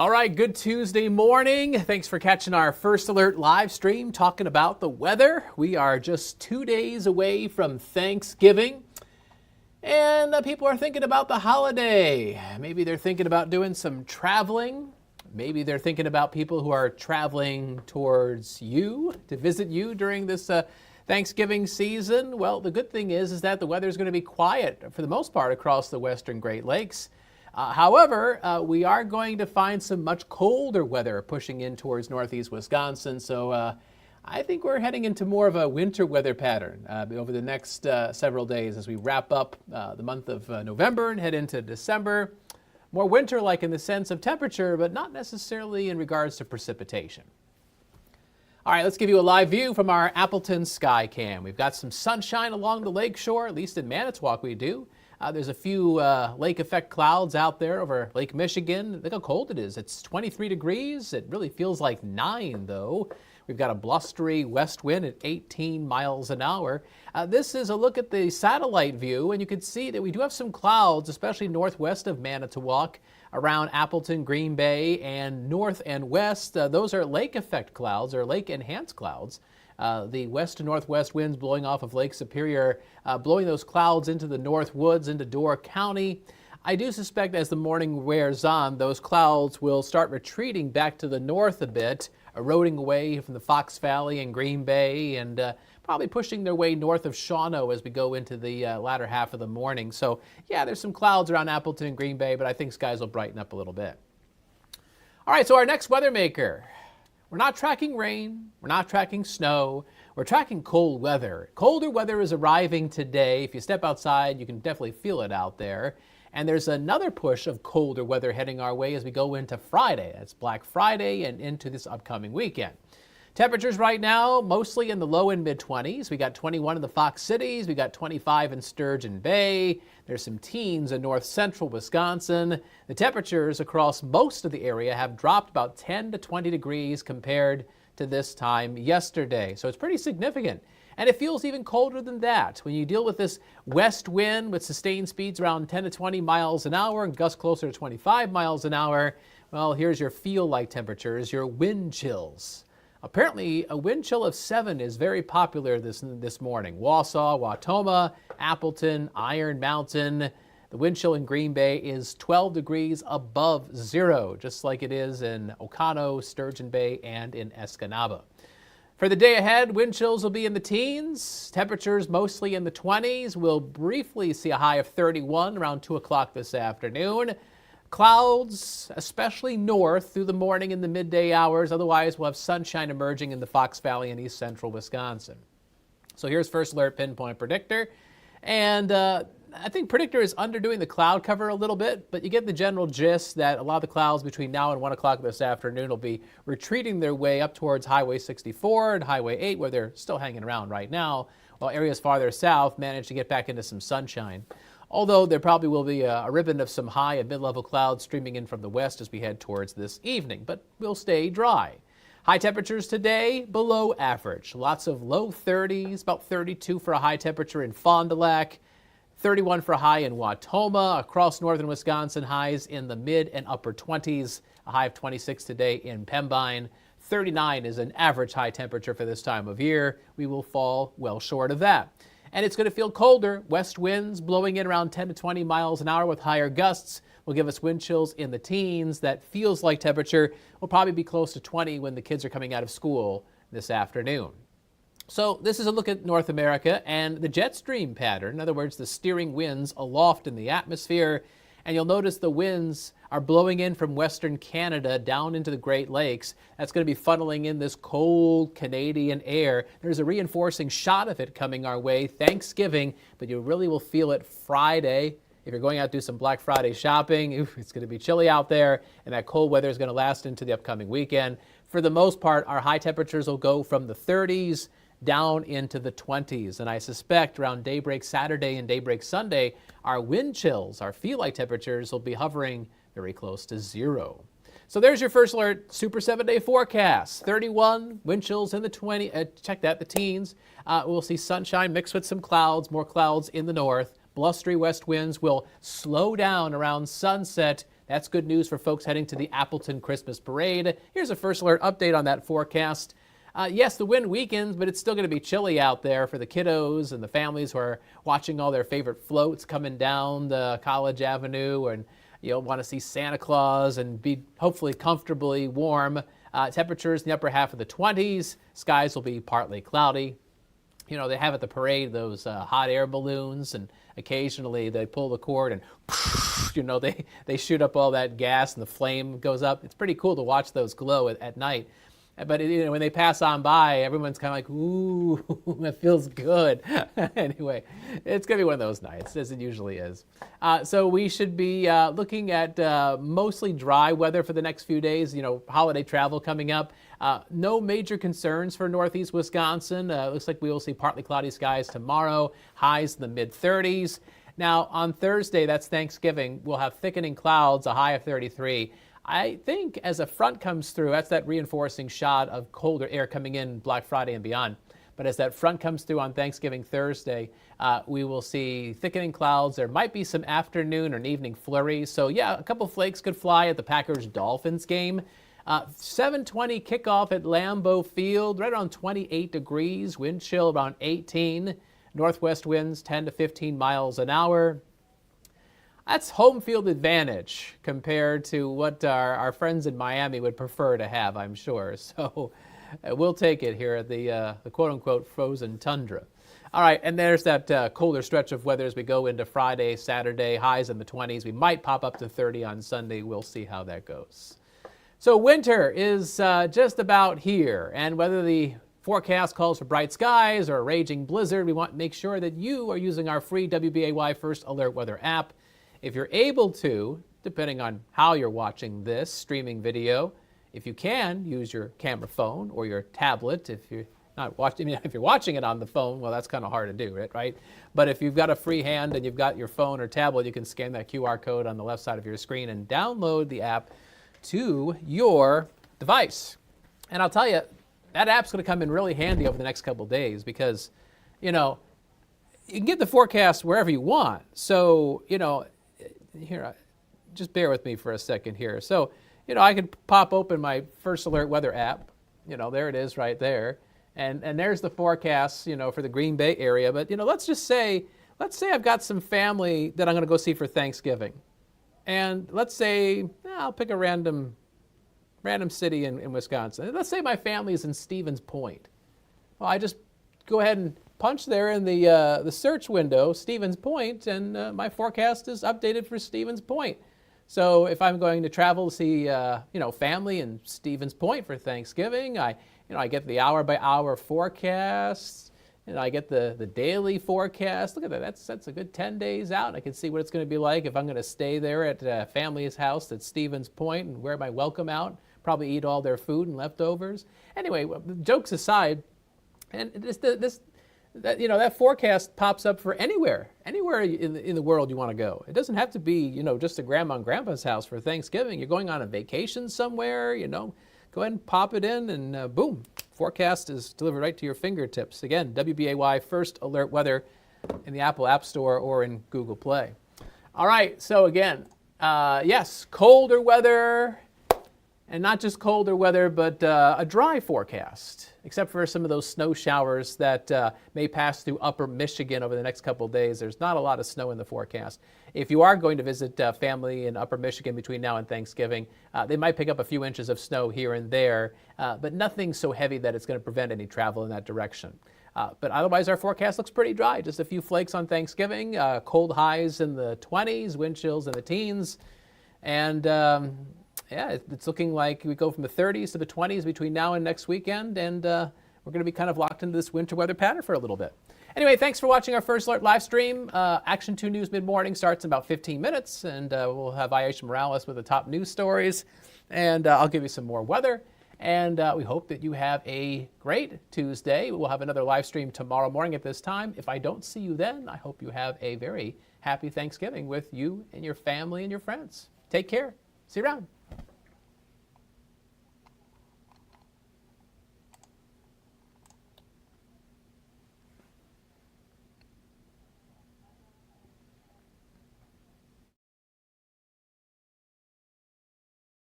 All right, good Tuesday morning. Thanks for catching our First Alert live stream talking about the weather. We are just 2 days away from Thanksgiving, and people are thinking about the holiday. Maybe they're thinking about doing some traveling. Maybe they're thinking about people who are traveling towards you to visit you during this Thanksgiving season. Well, the good thing is that the weather is going to be quiet for the most part across the western Great Lakes. However, we are going to find some much colder weather pushing in towards northeast Wisconsin. So I think we're heading into more of a winter weather pattern over the next several days as we wrap up the month of November and head into December. More winter-like in the sense of temperature, but not necessarily in regards to precipitation. All right, let's give you a live view from our Appleton sky cam. We've got some sunshine along the lake shore, at least in Manitowoc we do. There's a few lake effect clouds out there over Lake Michigan. Look how cold it is. It's 23 degrees. It really feels like 9 though. We've got a blustery west wind at 18 miles an hour. This is a look at the satellite view, and you can see that we do have some clouds, especially northwest of Manitowoc, around Appleton, Green Bay, and north and west. Those are lake effect clouds, or lake enhanced clouds. The west to northwest winds blowing off of Lake Superior, blowing those clouds into the north woods, into Door County. I do suspect as the morning wears on, those clouds will start retreating back to the north a bit, eroding away from the Fox Valley and Green Bay, and probably pushing their way north of Shawano as we go into the latter half of the morning. So, yeah, there's some clouds around Appleton and Green Bay, but I think skies will brighten up a little bit. All right, so our next weather maker. We're not tracking rain, we're not tracking snow, we're tracking cold weather. Colder weather is arriving today. If you step outside, you can definitely feel it out there. And there's another push of colder weather heading our way as we go into Friday. That's Black Friday and into this upcoming weekend. Temperatures right now, mostly in the low and mid-20s. We got 21 in the Fox Cities. We got 25 in Sturgeon Bay. There's some teens in north central Wisconsin. The temperatures across most of the area have dropped about 10 to 20 degrees compared to this time yesterday. So it's pretty significant. And it feels even colder than that. When you deal with this west wind with sustained speeds around 10 to 20 miles an hour and gusts closer to 25 miles an hour, well, here's your feel-like temperatures, your wind chills. Apparently, a wind chill of 7 is very popular this morning. Wausau, Wautoma, Appleton, Iron Mountain. The wind chill in Green Bay is 12 degrees above zero, just like it is in Oconto, Sturgeon Bay, and in Escanaba. For the day ahead, wind chills will be in the teens. Temperatures mostly in the 20s. We'll briefly see a high of 31 around 2 o'clock this afternoon. Clouds, especially north through the morning and the midday hours. Otherwise, we'll have sunshine emerging in the Fox Valley and east central Wisconsin. So here's First Alert Pinpoint Predictor. And I think Predictor is underdoing the cloud cover a little bit, but you get the general gist that a lot of the clouds between now and 1 o'clock this afternoon will be retreating their way up towards Highway 64 and Highway 8, where they're still hanging around right now, while areas farther south manage to get back into some sunshine. Although there probably will be a ribbon of some high and mid-level clouds streaming in from the west as we head towards this evening, but we'll stay dry. High temperatures today, below average. Lots of low 30s, about 32 for a high temperature in Fond du Lac, 31 for a high in Wautoma. Across northern Wisconsin, highs in the mid and upper 20s, a high of 26 today in Pembine. 39 is an average high temperature for this time of year. We will fall well short of that. And it's going to feel colder. West winds blowing in around 10 to 20 miles an hour with higher gusts will give us wind chills in the teens. That feels like temperature will probably be close to 20 when the kids are coming out of school this afternoon. So this is a look at North America and the jet stream pattern. In other words, the steering winds aloft in the atmosphere. And you'll notice the winds are blowing in from western Canada down into the Great Lakes. That's going to be funneling in this cold Canadian air. There's a reinforcing shot of it coming our way Thanksgiving, but you really will feel it Friday. If you're going out to do some Black Friday shopping, it's going to be chilly out there, and that cold weather is going to last into the upcoming weekend. For the most part, our high temperatures will go from the 30s down into the 20s. And I suspect around daybreak Saturday and daybreak Sunday, our wind chills, our feel-like temperatures will be hovering very close to zero. So there's your First Alert Super 7-day forecast. 31, wind chills in the 20, check that, the teens. We'll see sunshine mixed with some clouds, more clouds in the north. Blustery west winds will slow down around sunset. That's good news for folks heading to the Appleton Christmas Parade. Here's a first alert update on that forecast. Yes, the wind weakens, but it's still going to be chilly out there for the kiddos and the families who are watching all their favorite floats coming down the College Avenue, and you'll want to see Santa Claus and be hopefully comfortably warm. Temperatures in the upper half of the 20s. Skies will be partly cloudy. You know, they have at the parade those hot air balloons, and occasionally they pull the cord and, you know, they shoot up all that gas and the flame goes up. It's pretty cool to watch those glow at night. But you know, when they pass on by, everyone's kind of like, ooh, it feels good. Anyway, it's going to be one of those nights, as it usually is. So we should be looking at mostly dry weather for the next few days. You know, holiday travel coming up. No major concerns for northeast Wisconsin. Looks like we will see partly cloudy skies tomorrow, highs in the mid-30s. Now, on Thursday, that's Thanksgiving, we'll have thickening clouds, a high of 33. I think as a front comes through, that's that reinforcing shot of colder air coming in Black Friday and beyond. But as that front comes through on Thanksgiving Thursday, we will see thickening clouds. There might be some afternoon or an evening flurries. So yeah, a couple flakes could fly at the Packers-Dolphins game. 7:20 kickoff at Lambeau Field, right around 28 degrees, wind chill around 18, northwest winds 10 to 15 miles an hour. That's home field advantage compared to what our friends in Miami would prefer to have, I'm sure. So we'll take it here at the quote-unquote frozen tundra. All right, and there's that colder stretch of weather as we go into Friday, Saturday, highs in the 20s. We might pop up to 30 on Sunday. We'll see how that goes. So winter is just about here, and whether the forecast calls for bright skies or a raging blizzard, we want to make sure that you are using our free WBAY First Alert Weather app. If you're able to, depending on how you're watching this streaming video, if you can, use your camera phone or your tablet. If you're not watching, if you're watching it on the phone, well, that's kind of hard to do, right? But if you've got a free hand and you've got your phone or tablet, you can scan that QR code on the left side of your screen and download the app to your device. And I'll tell you, that app's going to come in really handy over the next couple of days because, you know, you can get the forecast wherever you want. So, you know, here, just bear with me for a second here. So, you know, I could pop open my First Alert Weather app. You know, there it is right there. And there's the forecast, you know, for the Green Bay area. But, you know, let's say I've got some family that I'm going to go see for Thanksgiving. And let's say, I'll pick a random city in Wisconsin. Let's say my family is in Stevens Point. Well, I just go ahead and punch there in the search window, Stevens Point, and my forecast is updated for Stevens Point. So if I'm going to travel to see, you know, family in Stevens Point for Thanksgiving, I get the hour-by-hour forecast, and I get the daily forecast. Look at that. That's a good 10 days out. I can see what it's going to be like if I'm going to stay there at family's house at Stevens Point and wear my welcome out, probably eat all their food and leftovers. Anyway, jokes aside, and that forecast pops up for anywhere in the world you want to go. It doesn't have to be, you know, just to grandma and grandpa's house for Thanksgiving. You're going on a vacation somewhere, you know, go ahead and pop it in and boom, forecast is delivered right to your fingertips. Again, WBAY First Alert Weather in the Apple App Store or in Google Play. All right, so again, yes, colder weather, and not just colder weather, but a dry forecast, except for some of those snow showers that may pass through upper Michigan over the next couple of days. There's not a lot of snow in the forecast. If you are going to visit family in upper Michigan between now and Thanksgiving, they might pick up a few inches of snow here and there, but nothing so heavy that it's going to prevent any travel in that direction. But otherwise, our forecast looks pretty dry. Just a few flakes on Thanksgiving, cold highs in the 20s, wind chills in the teens, and yeah, it's looking like we go from the 30s to the 20s between now and next weekend, and we're going to be kind of locked into this winter weather pattern for a little bit. Anyway, thanks for watching our First Alert live stream. Action 2 News mid-morning starts in about 15 minutes, and we'll have Aisha Morales with the top news stories, and I'll give you some more weather. And we hope that you have a great Tuesday. We'll have another live stream tomorrow morning at this time. If I don't see you then, I hope you have a very happy Thanksgiving with you and your family and your friends. Take care. See you around.